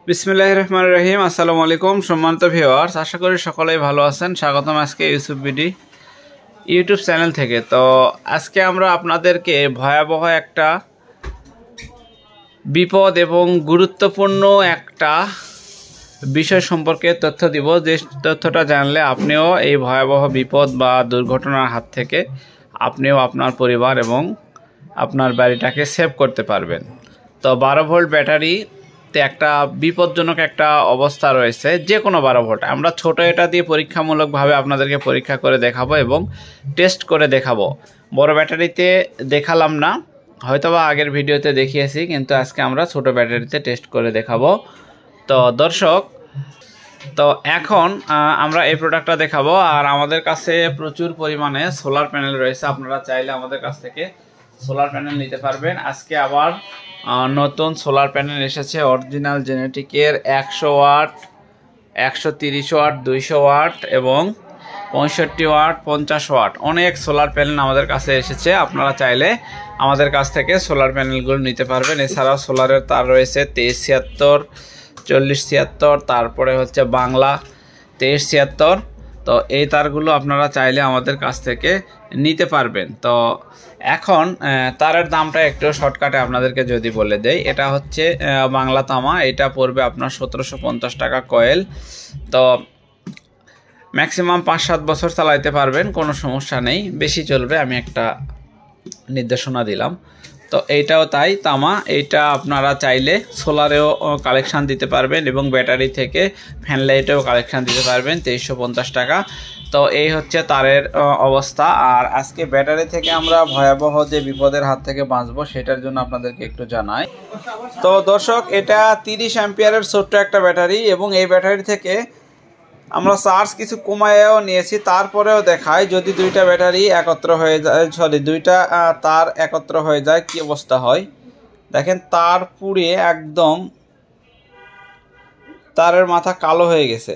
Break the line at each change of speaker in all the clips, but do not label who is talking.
বিসমিল্লাহির রহমানির রহিম। আসসালামু আলাইকুম সম্মানিত ভিউয়ার্স, আশা করি সকলেই ভালো আছেন। স্বাগতম আজকে ইউসুফ বিডি ইউটিউব চ্যানেল থেকে। তো আজকে আমরা আপনাদেরকে ভয়াবহ একটা বিপদ এবং গুরুত্বপূর্ণ একটা বিষয় সম্পর্কে তথ্য দিব, যে তথ্যটা জানলে আপনিও এই ভয়াবহ বিপদ বা দুর্ঘটনার হাত থেকে আপনিও আপনার পরিবার এবং আপনার বাড়িটাকে সেভ করতে পারবেন। তো 12 ভোল্ট ব্যাটারি একটা বিপজ্জনক একটা অবস্থা রয়েছে। যে কোনো 12 ভোল্ট আমরা ছোট এটা দিয়ে পরীক্ষামূলকভাবে আপনাদেরকে পরীক্ষা করে দেখাবো এবং টেস্ট করে দেখাবো। বড় ব্যাটারিতে দেখালাম না, হয়তোবা আগের ভিডিওতে দেখিয়েছি, কিন্তু আজকে আমরা ছোট ব্যাটারিতে টেস্ট করে দেখাবো। তো দর্শক, তো এখন আমরা এই প্রোডাক্টটা দেখাবো। আর আমাদের কাছে প্রচুর পরিমাণে সোলার প্যানেল রয়েছে, আপনারা চাইলে আমাদের কাছ থেকে সোলার প্যানেল নিতে পারবেন। আজকে আবার নতুন সোলার প্যানেল এসেছে অরিজিনাল জেনেটিকের 100 ওয়াট, 130 ওয়াট, 200 ওয়াট এবং 65 ওয়াট, 50 ওয়াট অনেক সোলার প্যানেল আমাদের কাছে এসেছে। আপনারা চাইলে আমাদের কাছ থেকে সোলার প্যানেলগুলো নিতে পারবেন। এছাড়াও সোলারের তার রয়েছে 2376, 4076, তারপরে হচ্ছে বাংলা 2376। তো এই তারগুলো আপনারা চাইলে আমাদের কাছ থেকে নিতে পারবেন। তো এখন তারের দামটা একটু শর্টকাটে আপনাদেরকে যদি বলে দেই, এটা হচ্ছে বাংলা তামা, এটা পড়বে আপনার 1750 টাকা কয়েল। তো ম্যাক্সিমাম 5-7 বছর চালাইতে পারবেন, কোনো সমস্যা নেই, বেশি চলবে, আমি একটা নির্দেশনা দিলাম। তো এইটাও তাই তামা, এইটা আপনারা চাইলে সোলারেও কালেকশান দিতে পারবেন এবং ব্যাটারি থেকে ফ্যান লাইটেও কালেকশান দিতে পারবেন 2350 টাকা। তো এই হচ্ছে তারের অবস্থা। আর আজকে ব্যাটারি থেকে আমরা ভয়াবহ যে বিপদের হাত থেকে বাঁচবো সেটার জন্য আপনাদেরকে একটু জানাই। তো দর্শক, এটা 30 অ্যাম্পিয়ারের ছোট্ট একটা ব্যাটারি এবং এই ব্যাটারি থেকে আমরা চার্জ কিছু কমায়েও নিয়েছি, তারপরেও দেখায় যদি দুইটা ব্যাটারি একত্র হয়ে যায়, দুইটা তার একত্র হয়ে যায় কি অবস্থা হয়। দেখেন, তার পুড়ে একদম তারের মাথা কালো হয়ে গেছে,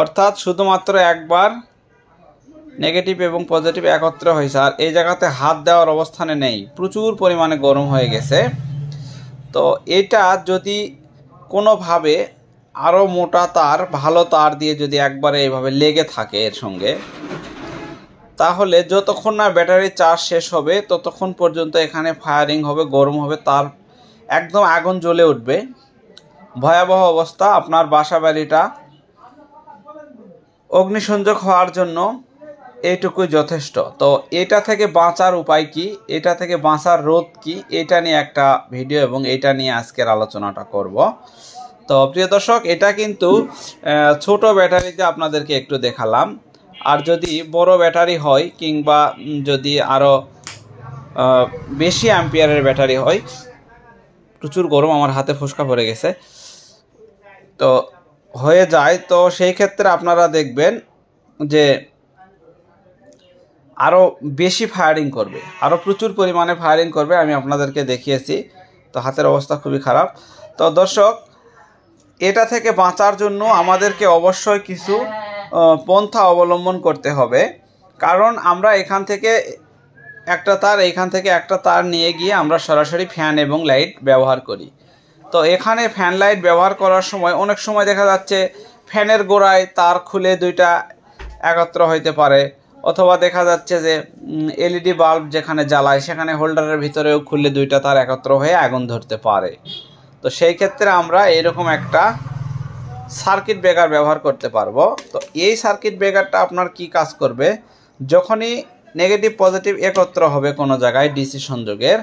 অর্থাৎ শুধুমাত্র একবার নেগেটিভ এবং পজিটিভ একত্র হয়েছে। আর এই জায়গাতে হাত দেওয়ার অবস্থানে নেই, প্রচুর পরিমাণে গরম হয়ে গেছে। তো এটা যদি কোনোভাবে আরও মোটা তার, ভালো তার দিয়ে যদি একবারে এইভাবে লেগে থাকে এর সঙ্গে, তাহলে যতক্ষণ না ব্যাটারি চার্জ শেষ হবে ততক্ষণ পর্যন্ত এখানে ফায়ারিং হবে, গরম হবে, তার একদম আগুন জ্বলে উঠবে, ভয়াবহ অবস্থা। আপনার বাসা বাড়িটা অগ্নিসংযোগ হওয়ার জন্য এইটুকুই যথেষ্ট। তো এটা থেকে বাঁচার উপায় কি, এটা থেকে বাঁচার রোধ কি, এটা নিয়ে একটা ভিডিও এবং এটা নিয়ে আজকের আলোচনাটা করব। তো প্রিয় দর্শক, এটা কিন্তু ছোট ব্যাটারিতে আপনাদেরকে একটু দেখালাম। আর যদি বড় ব্যাটারি হয় কিংবা যদি আরও বেশি অ্যাম্পিয়ারের ব্যাটারি হয়, প্রচুর গরম, আমার হাতে ফোসকা পড়ে গেছে, তো হয়ে যায়, তো সেই ক্ষেত্রে আপনারা দেখবেন যে আরও বেশি ফায়ারিং করবে, আরও প্রচুর পরিমাণে ফায়ারিং করবে। আমি আপনাদেরকে দেখিয়েছি, তো হাতের অবস্থা খুবই খারাপ। তো দর্শক, এটা থেকে বাঁচার জন্য আমাদেরকে অবশ্যই কিছু পন্থা অবলম্বন করতে হবে। কারণ আমরা এখান থেকে একটা তার, এইখান থেকে একটা তার নিয়ে গিয়ে আমরা সরাসরি ফ্যান এবং লাইট ব্যবহার করি। তো এখানে ফ্যান লাইট ব্যবহার করার সময় অনেক সময় দেখা যাচ্ছে ফ্যানের গোড়ায় তার খুলে দুইটা একত্র হইতে পারে, অথবা দেখা যাচ্ছে যে এলইডি বাল্ব যেখানে জ্বালায় সেখানে হোল্ডারের ভিতরেও খুললে দুইটা তার একত্র হয়ে আগুন ধরতে পারে। তো সেই ক্ষেত্রে আমরা এরকম একটা সার্কিট ব্রেকার ব্যবহার করতে পারবো। তো এই সার্কিট ব্রেকারটা আপনার কি কাজ করবে, যখনই নেগেটিভ পজিটিভ একত্র হবে কোনো জায়গায় ডিসি সংযোগের,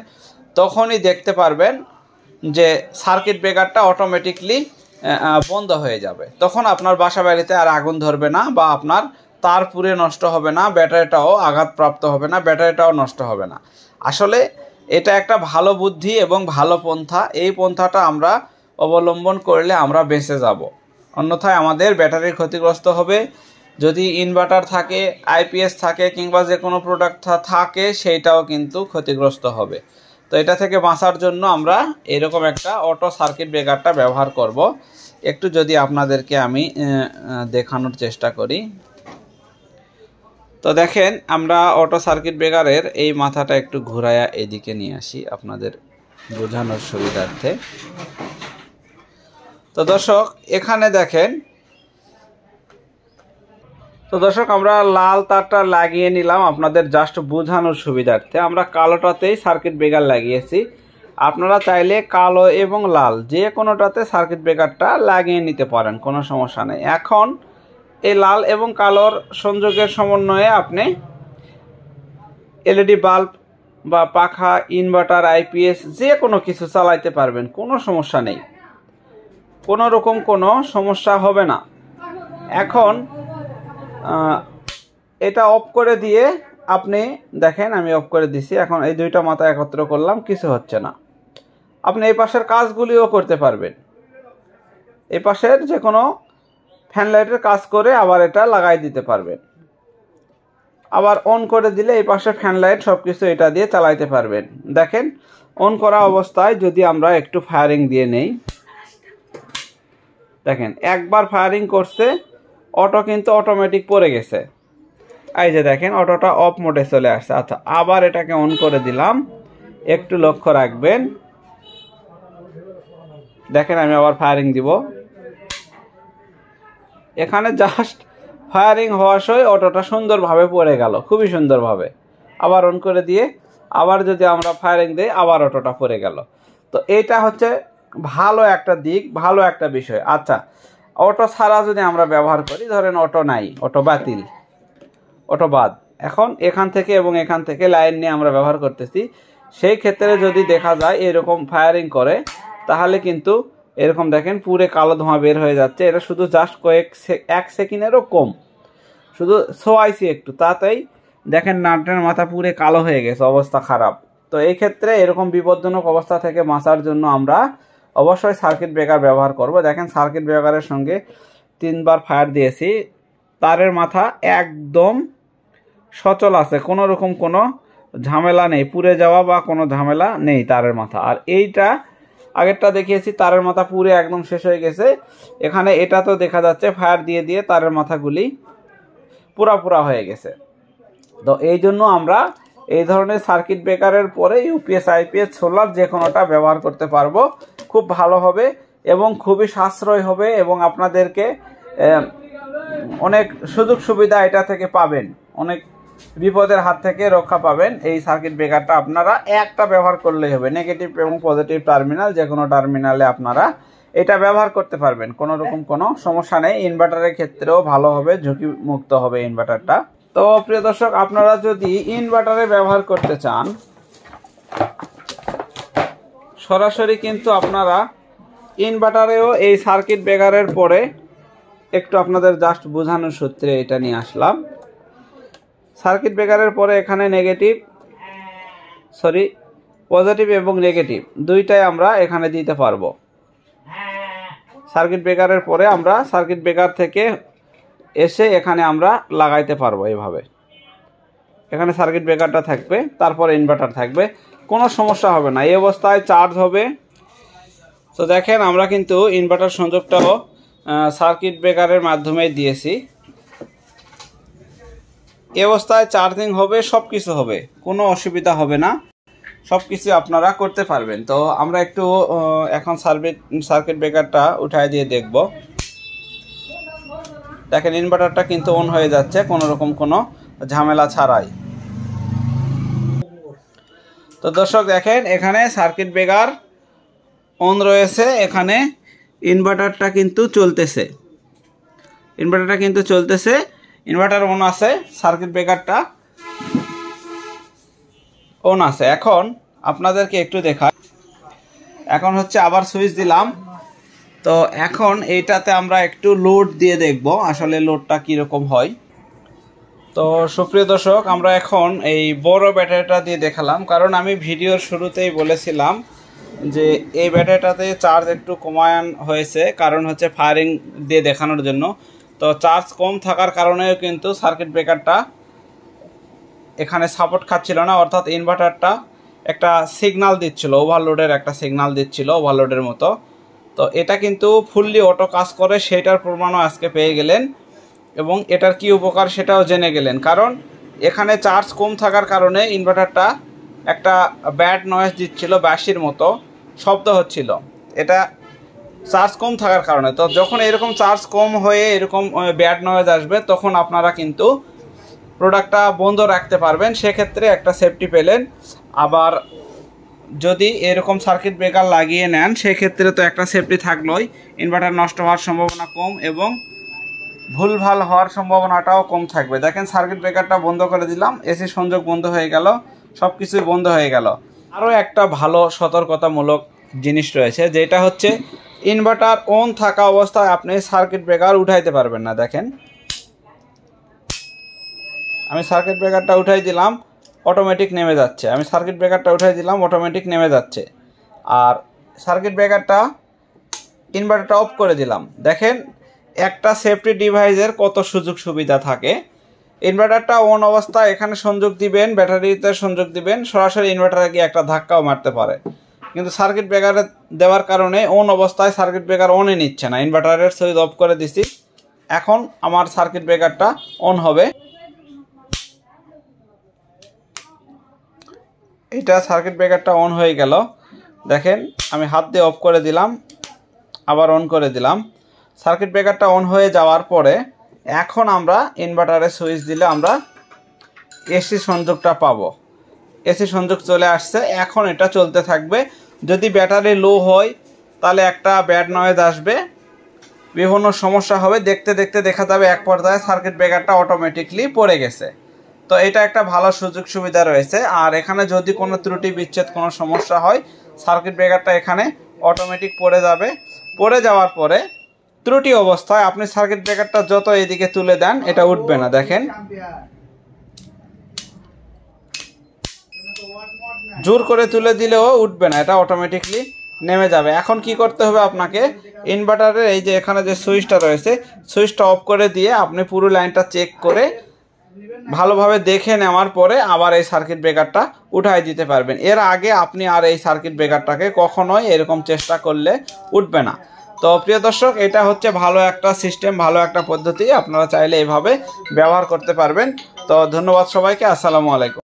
তখনই দেখতে পারবেন যে সার্কিট ব্রেকারটা অটোমেটিকলি বন্ধ হয়ে যাবে। তখন আপনার বাসা বাড়িতে আর আগুন ধরবে না, বা আপনার তার পুড়ে নষ্ট হবে না, ব্যাটারিটাও আঘাতপ্রাপ্ত হবে না, ব্যাটারিটাও নষ্ট হবে না। আসলে এটা একটা ভালো বুদ্ধি এবং ভালো পন্থা। এই পন্থাটা আমরা অবলম্বন করলে আমরা বেঁচে যাব, অন্যথায় আমাদের ব্যাটারির ক্ষতিগ্রস্ত হবে। যদি ইনভার্টার থাকে, আইপিএস থাকে কিংবা যে কোনো প্রোডাক্ট থাকে, সেইটাও কিন্তু ক্ষতিগ্রস্ত হবে। তো এটা থেকে বাঁচার জন্য আমরা এরকম একটা অটো সার্কিট ব্রেকারটা ব্যবহার করব। একটু যদি আপনাদেরকে আমি দেখানোর চেষ্টা করি। তো দেখেন, আমরা অটো সার্কিট ব্রেকারের এই মাথাটা একটু ঘুরাইয়া এদিকে নিয়ে আসি আপনাদের বোঝানোর সুবিধার্থে। তো দর্শক এখানে দেখেন, তো দর্শক আমরা লাল তারটা লাগিয়ে নিলাম আপনাদের জাস্ট বোঝানোর সুবিধার্থে। আমরা কালোটাতেই সার্কিট ব্রেকার লাগিয়েছি, আপনারা চাইলে কালো এবং লাল যে কোনোটাতে সার্কিট ব্রেকারটা লাগিয়ে নিতে পারেন, কোনো সমস্যা নেই। এখন এই লাল এবং কালোর সংযোগের সমন্বয়ে আপনি এলইডি বাল্ব বা পাখা, ইনভার্টার, আইপিএস যে কোনো কিছু চালাইতে পারবেন, কোনো সমস্যা নেই, কোনো রকম কোনো সমস্যা হবে না। এখন এটা অফ করে দিয়ে আপনি দেখেন, আমি অফ করে দিছি। এখন এই দুইটা মাথা একত্র করলাম, কিছু হচ্ছে না। আপনি এই পাশের কাজগুলিও করতে পারবেন, এই পাশের যে কোনো ফ্যান লাইটের কাজ করে আবার এটা লাগাই দিতে পারবেন। আবার অন করে দিলে এই পাশে ফ্যান লাইট সব কিছু এটা দিয়ে চালাইতে পারবেন। দেখেন অন করা অবস্থায় যদি আমরা একটু ফায়ারিং দিয়ে নেই, দেখেন একবার ফায়ারিং করছে, অটো কিন্তু অটোমেটিক পড়ে গেছে। এই যে দেখেন অটোটা অফ মোডে চলে আসছে। আচ্ছা, আবার এটাকে অন করে দিলাম, একটু লক্ষ্য রাখবেন। দেখেন আমি আবার ফায়ারিং দিব, এখানে জাস্ট ফায়ারিং হওয়ার সময় অটোটা সুন্দরভাবে পড়ে গেল, খুবই সুন্দরভাবে। আবার অন করে দিয়ে আবার যদি আমরা ফায়ারিং দিই, আবার অটোটা পড়ে গেল। তো এইটা হচ্ছে ভালো একটা দিক, ভালো একটা বিষয়। আচ্ছা, অটো ছাড়া যদি আমরা ব্যবহার করি, ধরেন অটো নাই, অটো বাতিল, অটো বাদ, এখন এখান থেকে এবং এখান থেকে লাইন নিয়ে আমরা ব্যবহার করতেছি, সেই ক্ষেত্রে যদি দেখা যায় এরকম ফায়ারিং করে, তাহলে কিন্তু এরকম দেখেন পুরো কালো ধোঁয়া বের হয়ে যাচ্ছে। এটা শুধু জাস্ট এক সেকেন্ডেরও কম, শুধু ছোঁয়াইছি একটু, তাতেই দেখেন নাটের মাথা পুরো কালো হয়ে গেছে, অবস্থা খারাপ। তো এই ক্ষেত্রে এরকম বিপজ্জনক অবস্থা থেকে বাঁচার জন্য আমরা অবশ্যই সার্কিট ব্রেকার ব্যবহার করব। দেখেন সার্কিট ব্রেকারের সঙ্গে 3 বার ফায়ার দিয়েছি, তারের মাথা একদম সচল আছে, কোনো রকম কোনো ঝামেলা নেই, পুড়ে যাওয়া বা কোনো ঝামেলা নেই তারের মাথা। আর এইটা আগেরটা দেখিয়েছি, তারের মাথা পুরো একদম শেষ হয়ে গেছে। এখানে এটা তো দেখা যাচ্ছে ফায়ার দিয়ে দিয়ে তারের মাথাগুলি পুরা হয়ে গেছে। তো এই জন্য আমরা এই ধরনের সার্কিট ব্রেকারের পরে ইউপিএস, আইপিএস, সোলার যে কোনোটা ব্যবহার করতে পারবো, খুব ভালো হবে এবং খুবই সাশ্রয় হবে, এবং আপনাদেরকে অনেক সুযোগ সুবিধা এটা থেকে পাবেন, অনেক বিপদের হাত থেকে রক্ষা পাবেন। এই সার্কিট ব্রেকারটা আপনারা একটা ব্যবহার করলেই হবে, নেগেটিভ এবং পজিটিভ টার্মিনাল যে কোনো টার্মিনালে আপনারা এটা ব্যবহার করতে পারবেন, কোনো রকম কোনো সমস্যা নেই। ইনভার্টারের ক্ষেত্রেও ভালো হবে, ঝুঁকি মুক্ত হবে ইনভার্টারটা। তো প্রিয় দর্শক, আপনারা যদি ইনভার্টারে ব্যবহার করতে চান, সরাসরি কিন্তু আপনারা ইনভার্টারেও এই সার্কিট ব্রেকারের পরে একটু আপনাদের জাস্ট বোঝানোর সূত্রে এটা নিয়ে আসলাম। সার্কিট ব্রেকারের পরে এখানে পজিটিভ এবং নেগেটিভ দুইটাই আমরা এখানে দিতে পারবো। সার্কিট ব্রেকারের পরে আমরা সার্কিট ব্রেকার থেকে এসে এখানে আমরা লাগাইতে পারবো এইভাবে। এখানে সার্কিট ব্রেকারটা থাকবে, তারপরে ইনভার্টার থাকবে, কোনো সমস্যা হবে না, এই অবস্থায় চার্জ হবে। তো দেখেন আমরা কিন্তু ইনভার্টার সংযোগটাও সার্কিট ব্রেকারের মাধ্যমে দিয়েছি, এই অবস্থায় চার্জিং হবে, সব কিছু হবে, কোনো অসুবিধা হবে না, সব কিছু আপনারা করতে পারবেন। তো আমরা একটু এখন সার্কিট ব্রেকারটা উঠায় দিয়ে দেখব। দেখেন ইনভার্টারটা কিন্তু অন হয়ে যাচ্ছে কোনো রকম কোনো ঝামেলা ছাড়াই। তো দর্শক দেখেন এখানে সার্কিট ব্রেকার অন রয়েছে, এখানে ইনভার্টারটা কিন্তু চলতেছে, ইনভার্টার অন আছে, সার্কিট ব্রেকারটা অন আছে। এখন আপনাদেরকে একটু দেখা, এখন হচ্ছে আবার সুইচ দিলাম। তো এখন এইটাতে আমরা একটু লোড দিয়ে দেখব আসলে লোডটা কীরকম হয়। তো সুপ্রিয় দর্শক, আমরা এখন এই বড় ব্যাটারিটা দিয়ে দেখালাম, কারণ আমি ভিডিওর শুরুতেই বলেছিলাম যে এই ব্যাটারিটাতে চার্জ একটু কমায়ন হয়েছে, কারণ হচ্ছে ফায়ারিং দিয়ে দেখানোর জন্য। তো চার্জ কম থাকার কারণেও কিন্তু সার্কিট ব্রেকারটা এখানে সাপোর্ট খাচ্ছিল না, অর্থাৎ ইনভার্টারটা একটা সিগনাল দিচ্ছিল, ওভারলোডের একটা সিগনাল দিচ্ছিল, ওভারলোডের মতো। তো এটা কিন্তু ফুললি অটো কাজ করে, সেটার প্রমাণও আজকে পেয়ে গেলেন, এবং এটার কি উপকার সেটাও জেনে গেলেন। কারণ এখানে চার্জ কম থাকার কারণে ইনভার্টারটা একটা ব্যাড নয়েজ দিচ্ছিল, বাঁশির মতো শব্দ হচ্ছিল। এটা চার্জ কম থাকার কারণে। তো যখন এরকম চার্জ কম হয়ে এরকম ব্যাড নয়েজ আসবে তখন আপনারা কিন্তু প্রোডাক্টটা বন্ধ রাখতে পারবেন, সেক্ষেত্রে একটা সেফটি পেলেন। আবার যদি এরকম সার্কিট ব্রেকার লাগিয়ে নেন সেক্ষেত্রে তো একটা সেফটি থাকলোই, ইনভার্টার নষ্ট হওয়ার সম্ভাবনা কম এবং ভুলভাল হওয়ার সম্ভাবনাটাও কম থাকবে। দেখেন সার্কিট ব্রেকারটা বন্ধ করে দিলাম, এসি সংযোগ বন্ধ হয়ে গেল, সব কিছুই বন্ধ হয়ে গেল। আরও একটা ভালো সতর্কতামূলক জিনিস রয়েছে, যেটা হচ্ছে ইনভার্টার অন থাকা অবস্থায় আপনি সার্কিট ব্রেকার উঠাইতে পারবেন না। দেখেন আমি সার্কিট ব্রেকারটা উঠাই দিলাম, অটোমেটিক নেমে যাচ্ছে। আমি সার্কিট ব্রেকারটা উঠাই দিলাম, অটোমেটিক নেমে যাচ্ছে। আর সার্কিট ব্রেকারটা ইনভার্টারটা অফ করে দিলাম। দেখেন একটা সেফটি ডিভাইসের কত সুযোগ সুবিধা থাকে। ইনভার্টারটা অন অবস্থায় এখানে সংযোগ দিবেন, ব্যাটারিতে সংযোগ দিবেন, সরাসরি ইনভার্টারে গিয়ে একটা ধাক্কাও মারতে পারে। কিন্তু সার্কিট ব্রেকারে দেওয়ার কারণে অন অবস্থায় সার্কিট ব্রেকার অনে নিচ্ছে না। ইনভার্টারের সুইচ অফ করে দিছি, এখন আমার সার্কিট ব্রেকারটা অন হবে। এটা সার্কিট ব্রেকারটা অন হয়ে গেল। দেখেন আমি হাত দিয়ে অফ করে দিলাম, আবার অন করে দিলাম। সার্কিট ব্রেকারটা অন হয়ে যাওয়ার পরে এখন আমরা ইনভার্টারে সুইচ দিলে আমরা এসি সংযোগটা পাবো। এসি সংযোগ চলে আসছে, এখন এটা চলতে থাকবে। যদি ব্যাটারি লো হয় তাহলে একটা ব্যাড নয়েজ আসবে, বিভিন্ন সমস্যা হবে, দেখতে দেখতে দেখা যাবে এক পর্যায়ে সার্কিট ব্রেকারটা অটোমেটিকলি পড়ে গেছে। তো এটা একটা ভালো সুযোগ সুবিধা রয়েছে। আর এখানে যদি কোনো ত্রুটি বিচ্ছেদ কোনো সমস্যা হয় সার্কিট ব্রেকারটা এখানে অটোমেটিক পড়ে যাবে। পড়ে যাওয়ার পরে ত্রুটি অবস্থায় আপনি সার্কিট ব্রেকারটা যত এদিকে তুলে দেন এটা উঠবে না। দেখেন জোর করে তুলে দিলেও উঠবে না, এটা অটোমেটিকলি নেমে যাবে। এখন কি করতে হবে আপনাকে, ইনভার্টারের এই যে এখানে যে সুইচটা রয়েছে সুইচটা অফ করে দিয়ে আপনি পুরো লাইনটা চেক করে ভালোভাবে দেখে নেওয়ার পরে আবার এই সার্কিট ব্রেকারটা উঠাই দিতে পারবেন। এর আগে আপনি আর এই সার্কিট ব্রেকারটাকে কখনোই এরকম চেষ্টা করলে উঠবে না। তো প্রিয় দর্শক, এটা হচ্ছে ভালো একটা সিস্টেম, ভালো একটা পদ্ধতি, আপনারা চাইলে এইভাবে ব্যবহার করতে পারবেন। তো ধন্যবাদ সবাইকে, আসসালামু আলাইকুম।